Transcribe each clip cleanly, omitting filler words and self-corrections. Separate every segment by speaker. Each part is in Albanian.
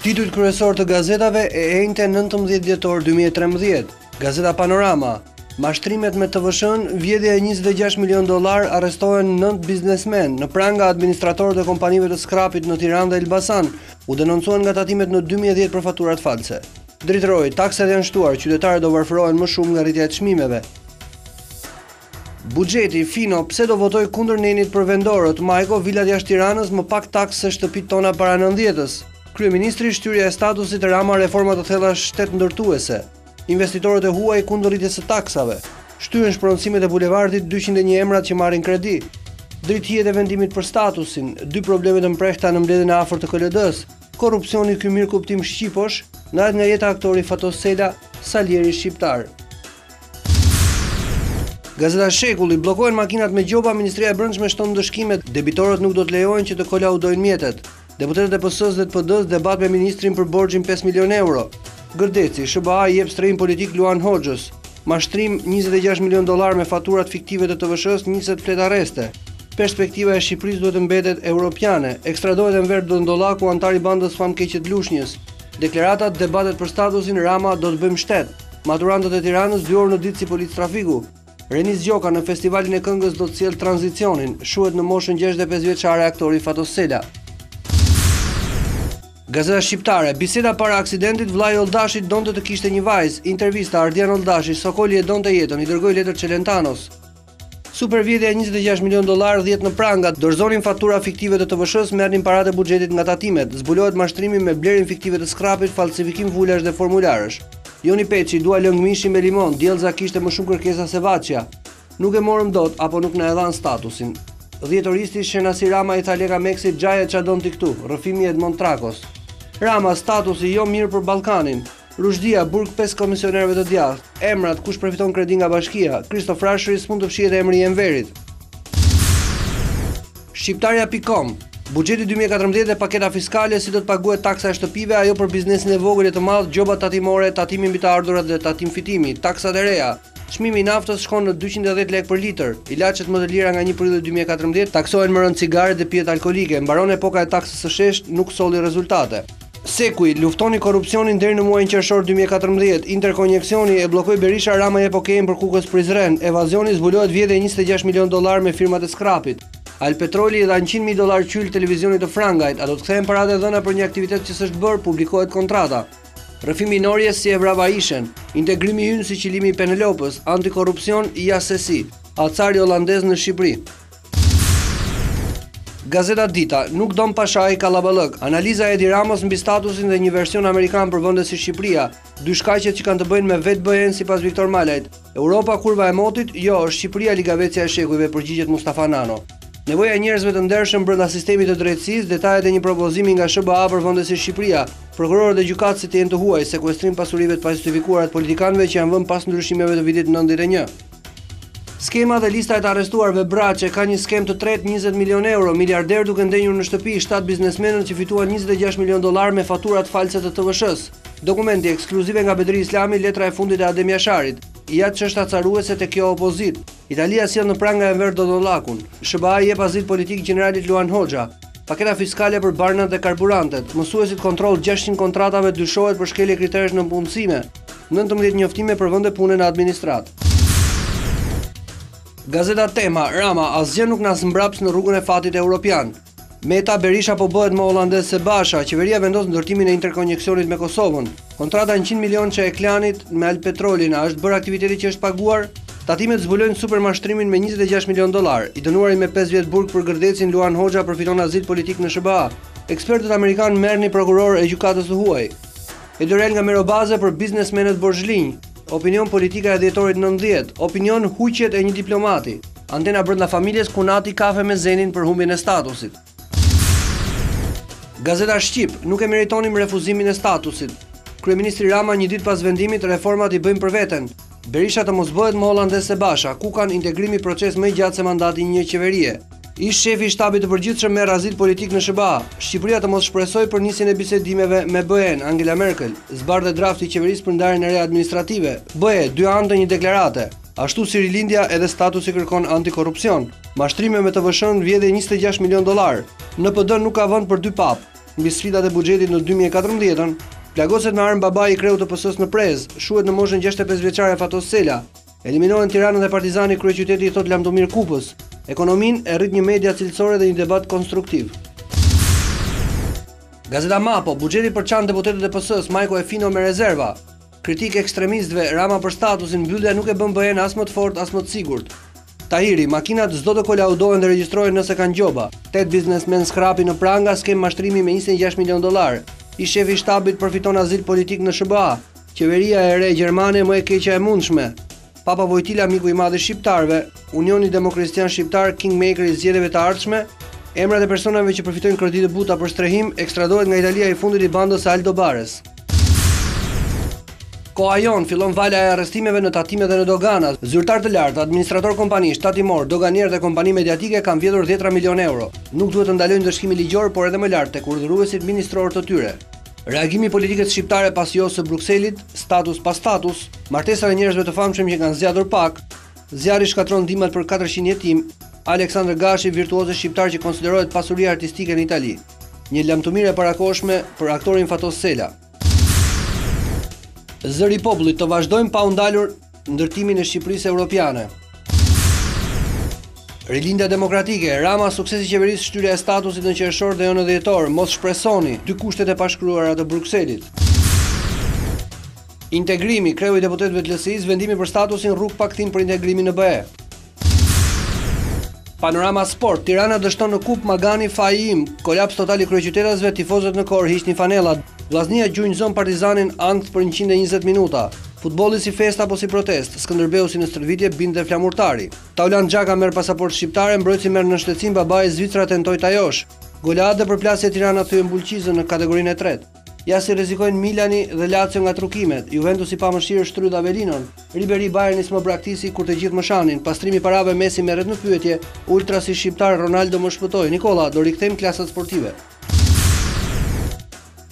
Speaker 1: Titujt kryesor të gazetave e enjte 19 dhjetor 2013. Gazeta Panorama. Mashtrimet me TVSH-n, vjedhja e $26 milion, arrestohen 9 biznesmen. Në pranga administratorët e kompanive të skrapit në Tiranë dhe Elbasan u denoncuan nga tatimet në 2010 për faturat false. Drejtoroi, taksat janë shtuar, qytetarët do varfërohen më shumë nga rritja e çmimeve. Buxheti, Fino, pse do votoj kundër nenit për vendorët? Majko, vilat jashtë Tiranës, më pak taksë se shtëpitë tona para 90-s. Kryeministri, shtyrja e statusit Rama, reforma të thella shtet ndërtuese. Investitorët e huaj kundër rritjes së taksave. Shtyhen shpronësimet e bulevardit 201 emrat që marrin kredi. Drejtëhiet e vendimit për statusin, 2 probleme të mprehta në mbledhjen e afërt të KLD-s. Korrupsioni ky mirë kuptim shqiposh, ndahet nga jeta aktori Fatos Sela, Salieri shqiptar. Gazeta Shekulli, bllokohen makinat me gjoba, Ministria e Brendshme shton ndëshkimet, debitorët nuk do të lejohen që të kolaudojnë mjetet. Deputetët e PS-s dhe të PD-s debat me ministrin për borxhin 5 milion euro. Gërdeci, SBA i jep strehim politik Luan Hoxhës. Mashtrim $26 milion me faturat fiktive të TVSH-s, 20 flet arreste. Perspektiva e Shqipërisë duhet të mbetet europiane. Ekstradohet Enver Dondollaku, antar i bandës famkeqe Lushnjës. Deklaratat, debatet për statusin Rama do të bëjmë shtet. Maturantët e Tiranës 2 orë në ditë si polic trafiku. Renis Gjoka në festivalin e këngës do të sjellë tranzicionin. Shuhet në moshën 65 vjeçare aktori Fatos Sela. Gazeta Shqiptare, biseda para aksidentit, vllai Oldashit donte të kishte një vajzë. Intervista, Ardian Oldashi, Sokoli e donte jetën, i dërgoi letër Celentanos. Supervjedhja $26 milion, 10 në prangat, dorëzonin fatura fiktive të TVSH-s, merrnin paratë e buxhetit nga tatimet, zbulohet mashtrimi me blerjen fiktive të skrapit, falsifikim vulash dhe formularësh. Joni Peçi dua lëng mishi me limon, Djellza kishte më shumë kërkesa se Vaçja. Nuk e morëm dot apo nuk na e dhan statusin. Dhjetoristi Shenasi Rama i tha Leka Meksi, xhaja ç'a don ti këtu, rrëfimi Edmond Trakos. Rama, statusi jo mirë për Ballkanin. Rushdia, burg 5 komisionerëve të djathtë. Emrat, kush përfiton kredi nga bashkia. Kristof Rashri s'mund të fshihet emri i Enverit. Shqiptarja.com. Buxheti 2014 dhe paketa fiskale, si do të paguhet taksa e shtëpive, ajo për biznesin e vogël e të madh, gjobat tatimore, tatimi mbi të ardhurat dhe tatim fitimi, taksat e reja. Çmimi i naftës shkon në 210 lekë për litër. Ilaçet më të lira nga 1 prill 2014 taksohen më rënd cigaret dhe pijet alkolike. Mbaron epoka e taksës së sheshtë, nuk solli rezultate. Sekuj, luftoni korrupsionin deri në muajin qershor 2014. Interkonekcioni e bllokoi Berisha, Rama jep okejin për Kukës Prizren. Evazioni, zbulohet vjedhja $26 milion me firmat e skrapit. Alpetroli i dha $100.000 qyl televizionit të Frangajt. A do të kthehen paratë e dhëna për një aktivitet që s'është bërë, publikohet kontrata. Rrëfimi i Norjes si e vrava Ishen. Integrimi i Ynë si qilimi i Penelopës. Antikorrupsion i Asesi. Acari holandez në Shqipëri. Gazeta Dita, nuk don Pashaj kallaballëk. Analiza e Edi Ramos mbi statusin dhe një version amerikan për vende si Shqipëria. 2 shkaqet që kanë të bëjnë me vetë BE-n sipas Viktor Malajt. Europa kurva e motit? Jo, është Shqipëria ligavecja e shekujve, përgjigjet Mustafa Nano. Nevoja e njerëzve të ndershëm brenda sistemit të drejtësisë, detajet e një propozimi nga SBA për vende si Shqipëria. Prokurorët dhe gjykatësit janë të huaj, sekuestrim pasurive të pajustifikuara të politikanëve që janë vënë pas ndryshimeve të vitit 91. Skema dhe lista e të arrestuarve Braçe ka një skem të tretë €20 milion, miliarder duke ndenjur në shtëpi 7 biznesmenët që fituan $26 milion me faturat false të TVSH-s. Dokumenti ekskluzive nga Bedri Islami, letra e fundit e Adem Jasharit. Ja çështa caruese te kjo opozit. Italia sjell në pranga Enver Dondollakun. SBA i jep azil politik generalit Luan Hoxha. Paketa fiskale për barnat dhe karburantet. Mësuesit kontroll 600 kontratave dyshohet për shkelje kriteresh në punësime. 19 njoftime për vende pune në administrat. Gazeta Tema, Rama, asgjë nuk na mbraps në rrugën e fatit europian. Meta, Berisha po bëhet më holandez se Basha, qeveria vendos ndërtimin e interkoneksionit me Kosovën. Kontrata në 100 milion që e Klanit me Alpetrolin, a është bërë aktiviteti që është paguar? Tatimet zbulojnë supermashtrimin me $26 milion. I dënuari me 5 vjet burg për Gërdecin, Luan Hoxha përfiton azil politik në SBA. Ekspertët amerikanë merrni një prokuror e gjykatës së huaj. Edorel nga Merobaze për biznesmenët borxhlinj. Opinion politika e dhjetorit 90, opinion huqjet e një diplomati. Antena brenda familjes Kunati kafe me Zenin për humbjen e statusit. Gazeta Shqip, nuk e meritonim refuzimin e statusit. Kryeministri Rama një ditë pas vendimit, reformat i bëjmë për veten. Berisha të mos bëhet më holandez se Basha, Kukan integrimi proces më i gjatë se mandati një qeverie. Ish shefi i shtabit të përgjithshëm merr azil politik në SBA. Shqipëria të mos shpresoj për nisjen e bisedimeve me BE-n, Angela Merkel. Zbardhe drafti i qeverisë për ndarjen e re administrative. BE, 2 anë të një deklarate. Ashtu si rilindja edhe statusi kërkon antikorrupsion. Mashtrime me TVSH-n vjedhje $26 milion. NPD nuk ka vend për 2 pap. mbi sfidat e buxhetit në 2014-ën, plagoset me armë babai i kreut të PS-s në Prez, shuhet në moshën 65 vjeçare Fatos Sela. Eliminohen Tirana dhe Partizani, kryeqyteti i thot Lamtomir Kupës. Ekonomin e rrit një media cilësore dhe një debat konstruktiv. Gazeta Mapo, buxheti për çan deputetët e PS-s, Majko e Fino me rezerva. Kritik ekstremistëve, Rama për statusin, mbyllja nuk e bën BE-n as më të fortë as më të sigurt. Tahiri, makinat s'do të kolaudohen dhe regjistrohen nëse kanë gjoba. 8 biznesmen skrapi në pranga, skem mashtrimi me $26 milion. I shefi i shtabit përfiton azil politik në SBA. Qeveria e re gjermane më e keqja e mundshme. Papa Vojtila, miku i madh i shqiptarëve, Unioni Demokristian Shqiptar, kingmaker i zgjedhjeve të ardhshme. Emrat e personave që përfitojnë kredi të buta për strehim ekstradohet nga Italia i fundit i bandës Aldo Bares. Koha jon, fillon vala e arrestimeve në tatimet dhe në dogana. Zyrtar të lartë, administrator kompani, shtatimor, doganier dhe kompani mediatike kanë vjedhur 10 milion euro. Nuk duhet të ndalojnë ndëshkimi ligjor, por edhe më lart tek urdhëruesit ministror të tyre. Reagimi i politikës shqiptare pas jos së Brukselit, status pas status, martesa e njerëzve të famshëm që kanë zgjatur pak, zjarri shkatron ndihmat për 400 jetim, Aleksandr Gashi, virtuoz shqiptar që konsiderohet pasuri artistike në Itali. Një lamtumire e parakohshme për aktorin Fatos Sela. Zëri i popullit, të vazhdojmë pa u ndalur ndërtimin e Shqipërisë europiane. Rilindja demokratike, Rama, suksesi i qeverisë, shtyrja e statusit në qershor dhe jo në dhjetor, mos shpresoni, 2 kushtet e pashkruara të Brukselit. Integrimi, kreu i deputetëve të LSI-s, vendimi për statusin, rrugë pa kthim për integrimin në BE. Panorama Sport, Tirana dështon në kup Magani Fajim, kolaps total i kryeqytetasve, tifozët në korë hiqnin fanellat. Vllaznia gjunjëzon Partizanin ankth për 120 minuta. Futbolli si festa apo si protest, Skënderbeu si në stërvitje binte flamurtari. Taulan Xhaka merr pasaportë shqiptare, mbrojtësi merr në shtetësim, babai Zvicra tentoi ta josh. Golade për plasje Tirana thyen Bulqizën në kategorinë e tretë. Ja si rrezikojnë Milani dhe Lazio nga trukimet. Juventusi pa mëshirë shtrydh Avelinon. Ribery Bayerni s'më braktisi kur të gjithë më shanin. Pastrimi parave, Messi merret në pyetje. Ultrasi shqiptar Ronaldo më shpëtoi. Nikola, do rikthejmë klasat sportive.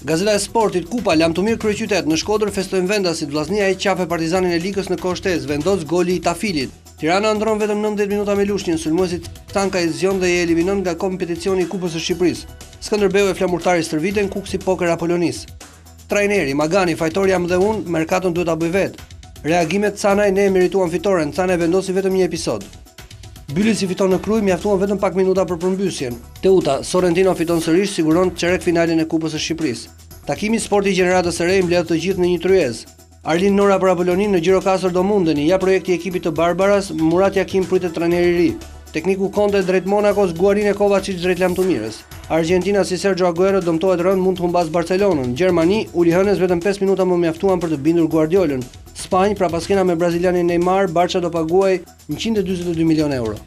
Speaker 1: Gazeta e Sportit, Kupa, Lamtomir kryeqytet, në Shkodër festojnë vendasit, vllaznia e qafe Partizanin e Ligës në kohë shtesë, vendos goli i Tafilit. Tirana ndron vetëm 90 minuta me lushnjën, sulmuesi Tanka i zgjon dhe i eliminon nga kompeticioni i Kupës së Shqipërisë. Skënderbeu e flamurtari stërviten, Kuksi poker Apolonis. Trajneri, Magani, fajtor jam dhe unë, merkaton duhet ta bëj vet. Reagimet Canaj, ne merituan fitoren, Canaj vendosi vetëm një episod. Bylisi fiton në Krujë, mjaftuan vetëm pak minuta për përmbysjen. Teuta, Sorrentino fiton sërish, siguron çerek finalen e Kupës së Shqipërisë. Takimi sporti i gjeneratës së re mbledh të gjithë në një tryezë. Arlin Nora për Apolonin në Gjirokastër do mundeni, ja projekti i ekipit të Barbaras, Murat Jakim pritet trajneri i ri. Tekniku Conte drejt Monakos, Guarine Kovacic drejt Lamtomirës. Argentina si Sergio Aguero dëmtohet rënd, mund të humbas Barcelonën. Gjermani, Uli Hënes vetëm 5 minuta më mjaftuan për të bindur Guardiolën. Spanjë, pra paskena me brazilianin Neymar, Barça do paguaj 142 milion euro.